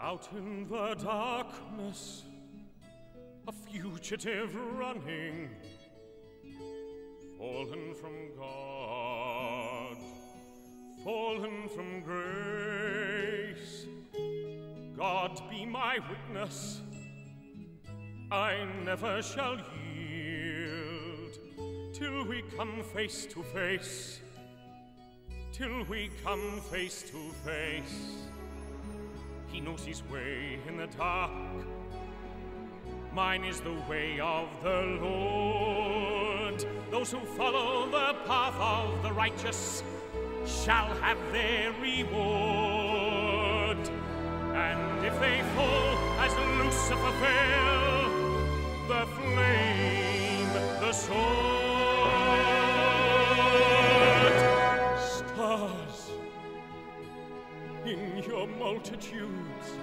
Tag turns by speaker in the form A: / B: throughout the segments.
A: Out in the darkness, a fugitive running, fallen from God, fallen from grace. God be my witness, I never shall yield till we come face to face, till we come face to face. He knows his way in the dark, mine is the way of the Lord. Those who follow the path of the righteous shall have their reward. And if they fall as Lucifer fell, the flame, the sword, stars in your multitudes,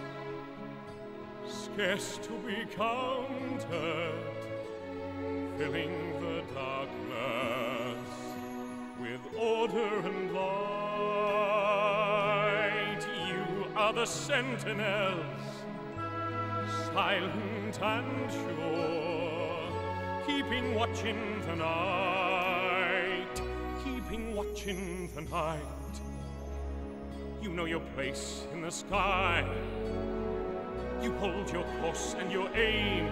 A: scarce to be counted, filling the darkness with order and light. You are the sentinels, silent and sure, keeping watch in the night, keeping watch in the night. You know your place in the sky, you hold your course and your aim,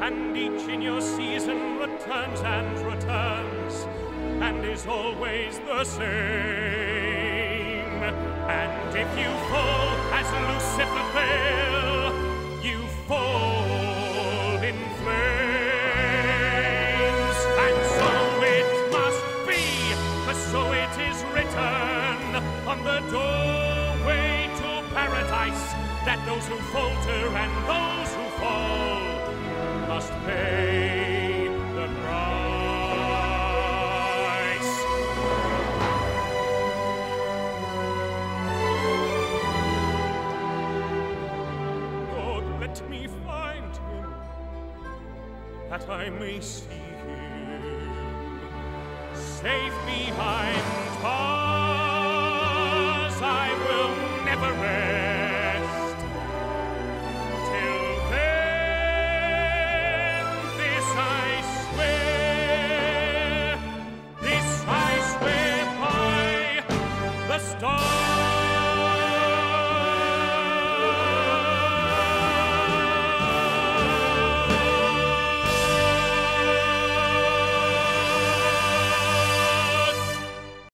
A: and each in your season returns and returns, and is always the same. And if you fall as Lucifer fell, you fall in flames. And so it must be, for so it is written on the doorway to paradise, that those who falter and those who fall must pay the price. Lord, let me find him, that I may see him, safe behind bars. I will never rest